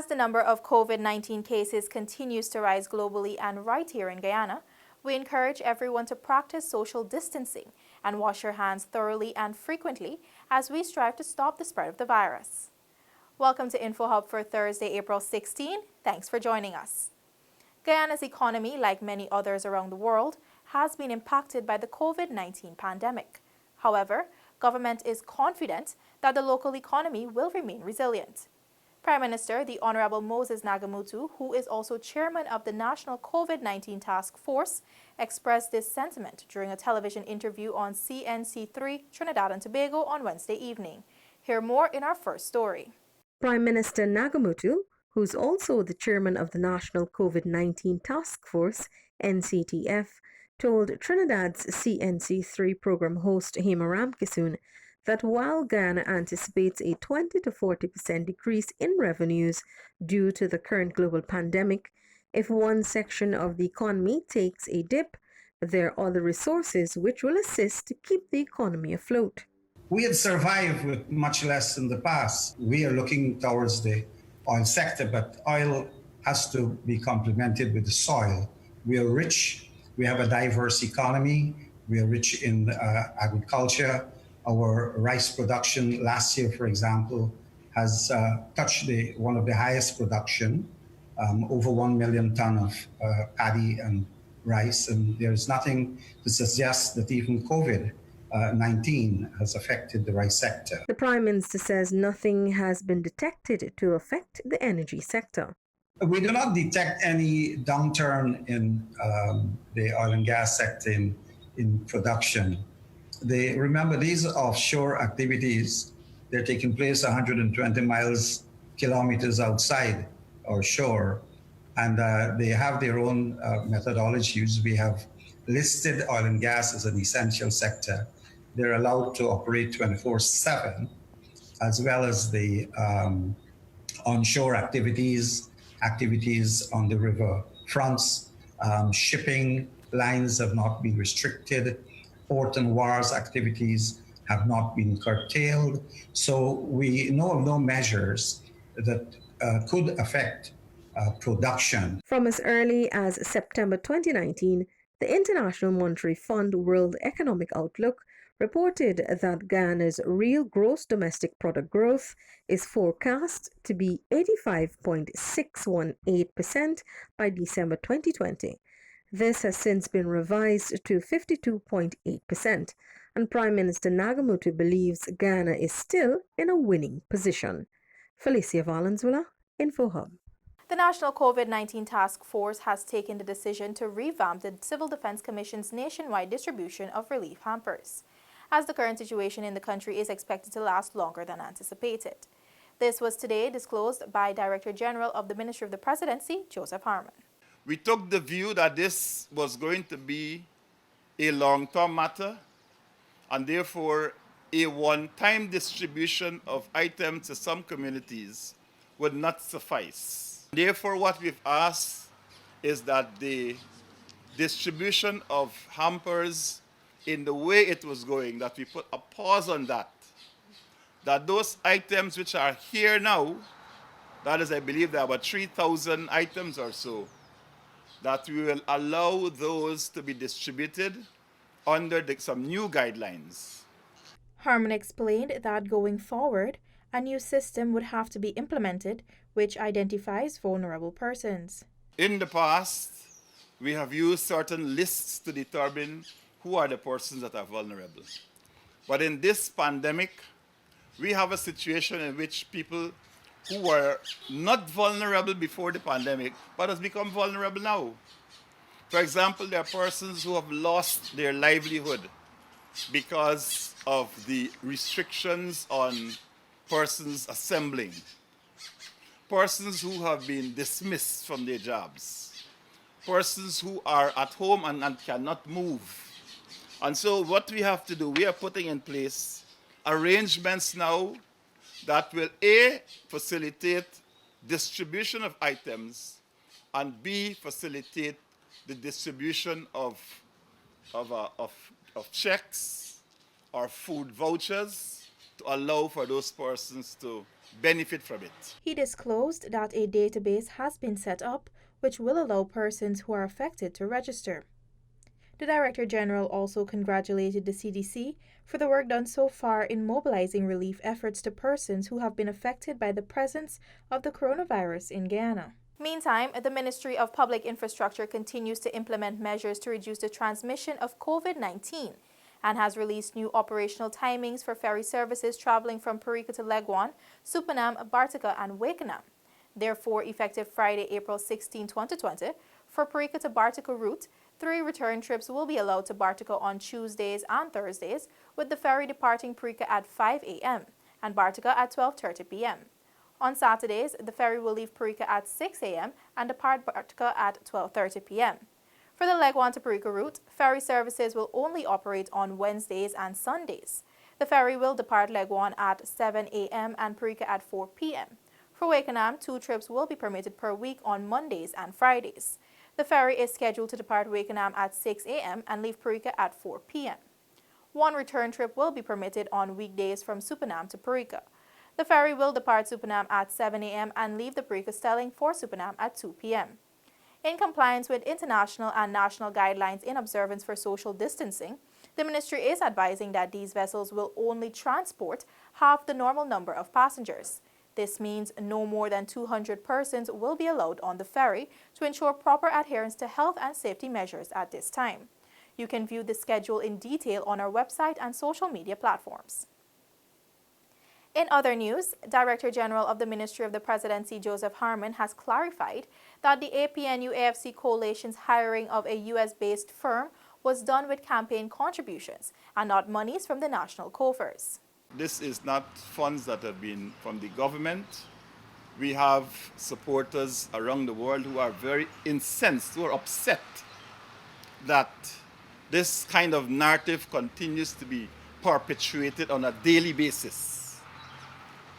As the number of COVID-19 cases continues to rise globally and right here in Guyana, we encourage everyone to practice social distancing and wash your hands thoroughly and frequently as we strive to stop the spread of the virus. Welcome to InfoHub for Thursday, April 16. Thanks for joining us. Guyana's economy, like many others around the world, has been impacted by the COVID-19 pandemic. However, government is confident that the local economy will remain resilient. Prime Minister, the Honorable Moses Nagamutu, who is also chairman of the National COVID-19 Task Force, expressed this sentiment during a television interview on CNC3 Trinidad and Tobago on Wednesday evening. Hear more in our first story. Prime Minister Nagamutu, who's also the chairman of the National COVID-19 Task Force, NCTF, told Trinidad's CNC3 program host Hema Ramkisoon that while Guyana anticipates a 20 to 40% decrease in revenues due to the current global pandemic, if one section of the economy takes a dip, there are other resources which will assist to keep the economy afloat. We had survived with much less in the past. We are looking towards the oil sector, but oil has to be complemented with the soil. We are rich. We have a diverse economy. We are rich in agriculture. Our rice production last year, for example, has touched one of the highest production, over 1 million ton of paddy and rice. And there's nothing to suggest that even COVID-19 has affected the rice sector. The Prime Minister says nothing has been detected to affect the energy sector. We do not detect any downturn in the oil and gas sector in production. Remember, these offshore activities, they're taking place 120 kilometers outside our shore, and they have their own methodologies. We have listed oil and gas as an essential sector. They're allowed to operate 24/7, as well as the onshore activities on the river fronts. Shipping lines have not been restricted. Port and wharves activities have not been curtailed. So we know of no measures that could affect production. From as early as September 2019, the International Monetary Fund World Economic Outlook reported that Guyana's real gross domestic product growth is forecast to be 85.618% by December 2020. This has since been revised to 52.8%, and Prime Minister Nagamutu believes Guyana is still in a winning position. Felicia Valenzuela, InfoHub. The National COVID-19 Task Force has taken the decision to revamp the Civil Defense Commission's nationwide distribution of relief hampers, as the current situation in the country is expected to last longer than anticipated. This was today disclosed by Director General of the Ministry of the Presidency, Joseph Harmon. We took the view that this was going to be a long-term matter, and therefore a one-time distribution of items to some communities would not suffice. Therefore, what we've asked is that the distribution of hampers in the way it was going, that we put a pause on that those items which are here now, that is, I believe there are about 3,000 items or so, that we will allow those to be distributed under some new guidelines. Harmon explained that going forward, a new system would have to be implemented which identifies vulnerable persons. In the past, we have used certain lists to determine who are the persons that are vulnerable. But in this pandemic, we have a situation in which people who were not vulnerable before the pandemic, but has become vulnerable now. For example, there are persons who have lost their livelihood because of the restrictions on persons assembling, persons who have been dismissed from their jobs, persons who are at home and cannot move. And so what we have to do, we are putting in place arrangements now that will A, facilitate distribution of items, and B, facilitate the distribution of checks or food vouchers to allow for those persons to benefit from it. He disclosed that a database has been set up which will allow persons who are affected to register. The Director General also congratulated the CDC for the work done so far in mobilizing relief efforts to persons who have been affected by the presence of the coronavirus in Guyana. Meantime, the Ministry of Public Infrastructure continues to implement measures to reduce the transmission of COVID-19 and has released new operational timings for ferry services traveling from Parika to Leguan, Supanam, Bartica, and Wakenham. Therefore, effective Friday, April 16, 2020, for Parika to Bartica route, 3 return trips will be allowed to Bartica on Tuesdays and Thursdays, with the ferry departing Parika at 5 a.m. and Bartica at 12:30 p.m. On Saturdays, the ferry will leave Parika at 6 a.m. and depart Bartica at 12:30 p.m. For the Leguan to Parika route, ferry services will only operate on Wednesdays and Sundays. The ferry will depart Leguan at 7 a.m. and Parika at 4 p.m. For Wakenham, 2 trips will be permitted per week on Mondays and Fridays. The ferry is scheduled to depart Wakenham at 6 a.m. and leave Parika at 4 p.m. 1 return trip will be permitted on weekdays from Supanam to Parika. The ferry will depart Supanam at 7 a.m. and leave the Parika Stelling for Supanam at 2 p.m. In compliance with international and national guidelines in observance for social distancing, the ministry is advising that these vessels will only transport half the normal number of passengers. This means no more than 200 persons will be allowed on the ferry to ensure proper adherence to health and safety measures at this time. You can view the schedule in detail on our website and social media platforms. In other news, Director General of the Ministry of the Presidency, Joseph Harmon, has clarified that the APNU-AFC coalition's hiring of a U.S.-based firm was done with campaign contributions and not monies from the national coffers. This is not funds that have been from the government. We have supporters around the world who are very incensed, who are upset that this kind of narrative continues to be perpetuated on a daily basis,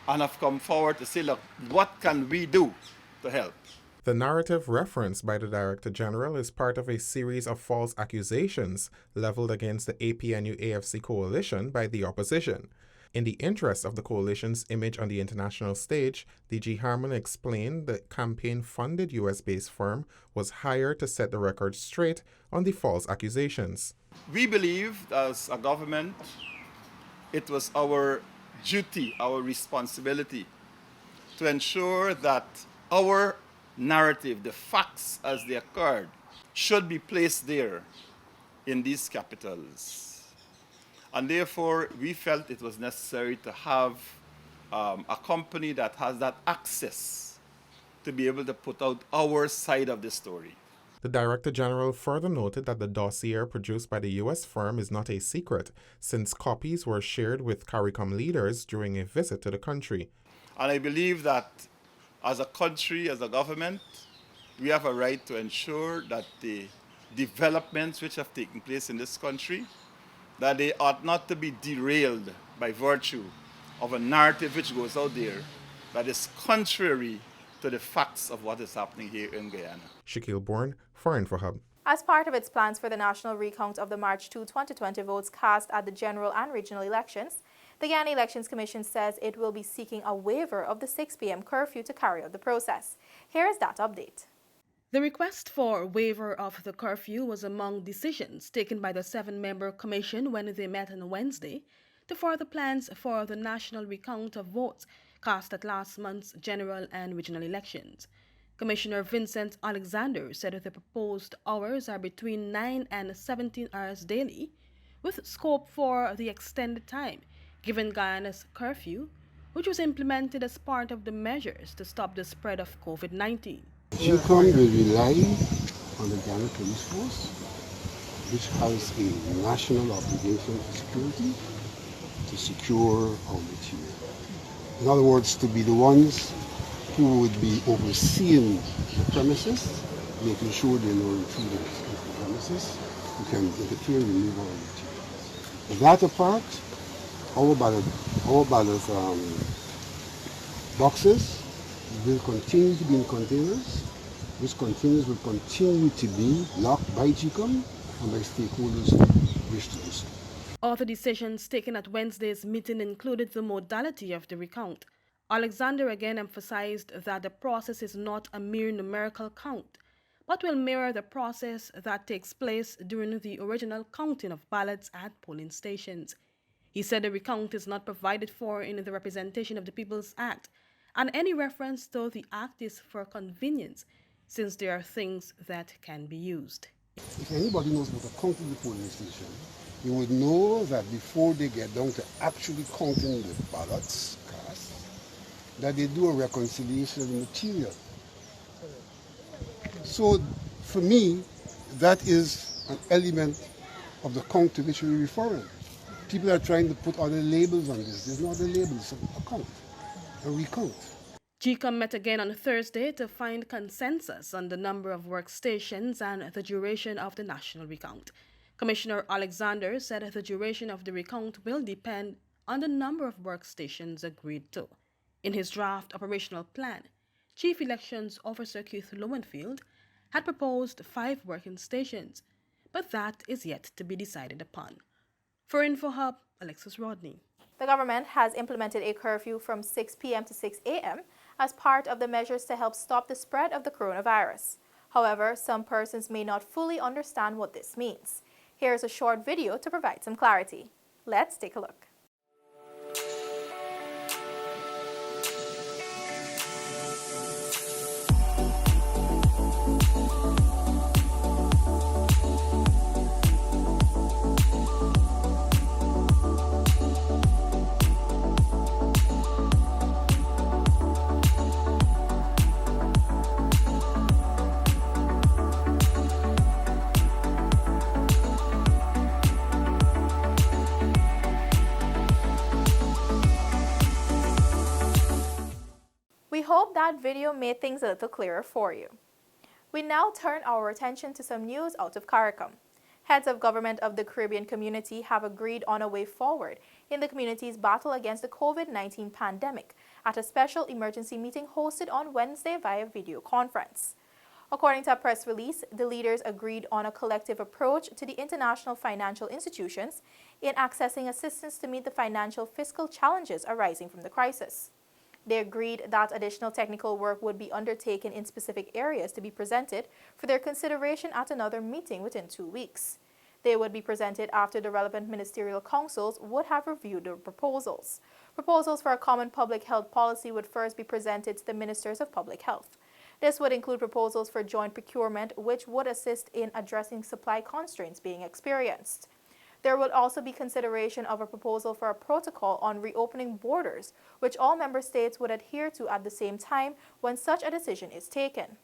and have come forward to say, look, what can we do to help? The narrative referenced by the Director General is part of a series of false accusations leveled against the APNU-AFC coalition by the opposition. In the interest of the coalition's image on the international stage, DG Harmon explained the campaign-funded U.S.-based firm was hired to set the record straight on the false accusations. We believe, as a government, it was our duty, our responsibility, to ensure that our narrative, the facts as they occurred, should be placed there in these capitals. And therefore, we felt it was necessary to have a company that has that access to be able to put out our side of the story. The Director General further noted that the dossier produced by the U.S. firm is not a secret, since copies were shared with CARICOM leaders during a visit to the country. And I believe that as a country, as a government, we have a right to ensure that the developments which have taken place in this country, that they ought not to be derailed by virtue of a narrative which goes out there that is contrary to the facts of what is happening here in Guyana. Shaquille Bourne, Foreign for Hub. As part of its plans for the national recount of the March 2, 2020 votes cast at the general and regional elections, the Guyana Elections Commission says it will be seeking a waiver of the 6 p.m. curfew to carry out the process. Here is that update. The request for waiver of the curfew was among decisions taken by the 7-member commission when they met on Wednesday to further plans for the national recount of votes cast at last month's general and regional elections. Commissioner Vincent Alexander said the proposed hours are between 9 and 17 hours daily, with scope for the extended time given Guyana's curfew, which was implemented as part of the measures to stop the spread of COVID-19. GCOM will rely on the Guyana Police Force, which has a national obligation for security, to secure our material. In other words, to be the ones who would be overseeing the premises, making sure there are no intruders into the premises who can interfere and remove our materials. That apart, our ballot boxes will continue to be in containers. These containers will continue to be locked by GCOM and by stakeholders who wish to do so. Other decisions taken at Wednesday's meeting included the modality of the recount. Alexander again emphasized that the process is not a mere numerical count, but will mirror the process that takes place during the original counting of ballots at polling stations. He said the recount is not provided for in the Representation of the People's Act, and any reference to the Act is for convenience, since there are things that can be used. If anybody knows what a counting the polling station, you would know that before they get down to actually counting the ballots cast, that they do a reconciliation of the material. So for me, that is an element of the count to which we're referring. People are trying to put other labels on this. There's no other labels, it's a count, a recount. GCOM met again on Thursday to find consensus on the number of workstations and the duration of the national recount. Commissioner Alexander said the duration of the recount will depend on the number of workstations agreed to. In his draft operational plan, Chief Elections Officer Keith Lowenfield had proposed 5 working stations, but that is yet to be decided upon. For InfoHub, Alexis Rodney. The government has implemented a curfew from 6 p.m. to 6 a.m. as part of the measures to help stop the spread of the coronavirus. However, some persons may not fully understand what this means. Here's a short video to provide some clarity. Let's take a look. We hope that video made things a little clearer for you. We now turn our attention to some news out of CARICOM. Heads of government of the Caribbean community have agreed on a way forward in the community's battle against the COVID-19 pandemic at a special emergency meeting hosted on Wednesday via video conference. According to a press release, the leaders agreed on a collective approach to the international financial institutions in accessing assistance to meet the financial fiscal challenges arising from the crisis. They agreed that additional technical work would be undertaken in specific areas to be presented for their consideration at another meeting within 2 weeks. They would be presented after the relevant ministerial councils would have reviewed the proposals. Proposals for a common public health policy would first be presented to the ministers of public health. This would include proposals for joint procurement, which would assist in addressing supply constraints being experienced. There would also be consideration of a proposal for a protocol on reopening borders, which all member states would adhere to at the same time when such a decision is taken.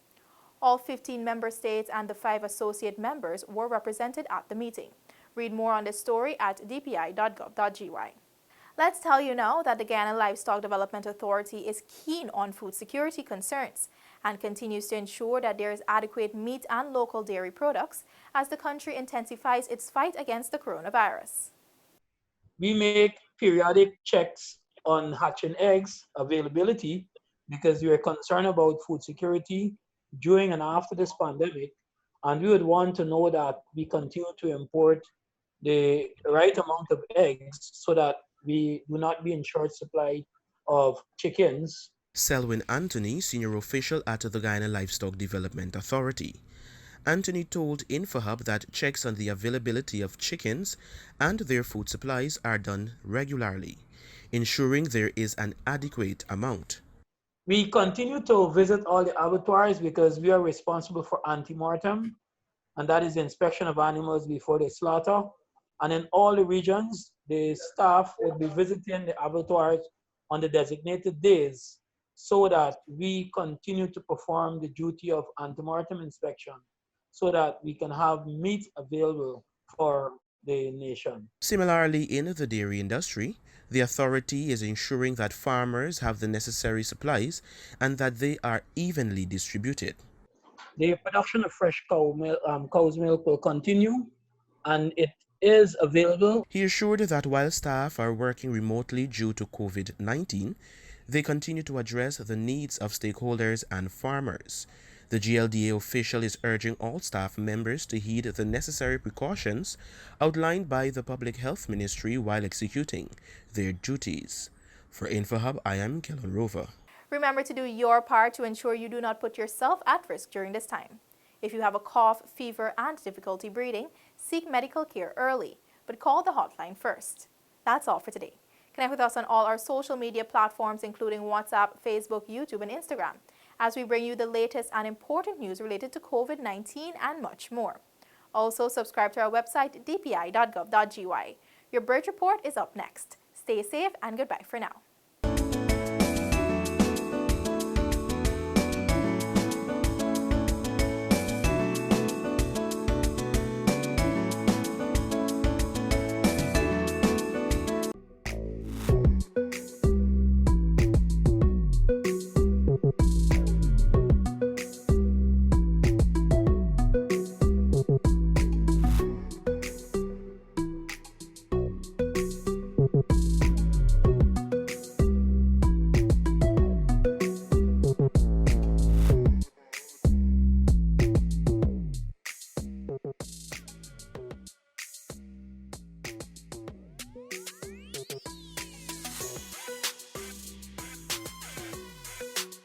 All 15 member states and the 5 associate members were represented at the meeting. Read more on this story at dpi.gov.gy. Let's tell you now that the Guyana Livestock Development Authority is keen on food security concerns and continues to ensure that there is adequate meat and local dairy products as the country intensifies its fight against the coronavirus. We make periodic checks on hatching eggs availability because we are concerned about food security during and after this pandemic, and we would want to know that we continue to import the right amount of eggs so that we do not be in short supply of chickens. Selwyn Anthony, senior official at the Guyana Livestock Development Authority. Anthony told InfoHub that checks on the availability of chickens and their food supplies are done regularly, ensuring there is an adequate amount. We continue to visit all the abattoirs because we are responsible for ante-mortem, and that is the inspection of animals before they slaughter. And in all the regions, the staff will be visiting the abattoirs on the designated days so that we continue to perform the duty of ante-mortem inspection so that we can have meat available for the nation. Similarly, in the dairy industry, the authority is ensuring that farmers have the necessary supplies and that they are evenly distributed. The production of fresh cow's milk will continue, and it is available. He assured that while staff are working remotely due to COVID-19, they continue to address the needs of stakeholders and farmers. The GLDA official is urging all staff members to heed the necessary precautions outlined by the Public Health Ministry while executing their duties. For InfoHub, I am Kellen Rover. Remember to do your part to ensure you do not put yourself at risk during this time. If you have a cough, fever, and difficulty breathing, seek medical care early, but call the hotline first. That's all for today. Connect with us on all our social media platforms, including WhatsApp, Facebook, YouTube, and Instagram, as we bring you the latest and important news related to COVID-19 and much more. Also, subscribe to our website, dpi.gov.gy. Your Bird Report is up next. Stay safe and goodbye for now.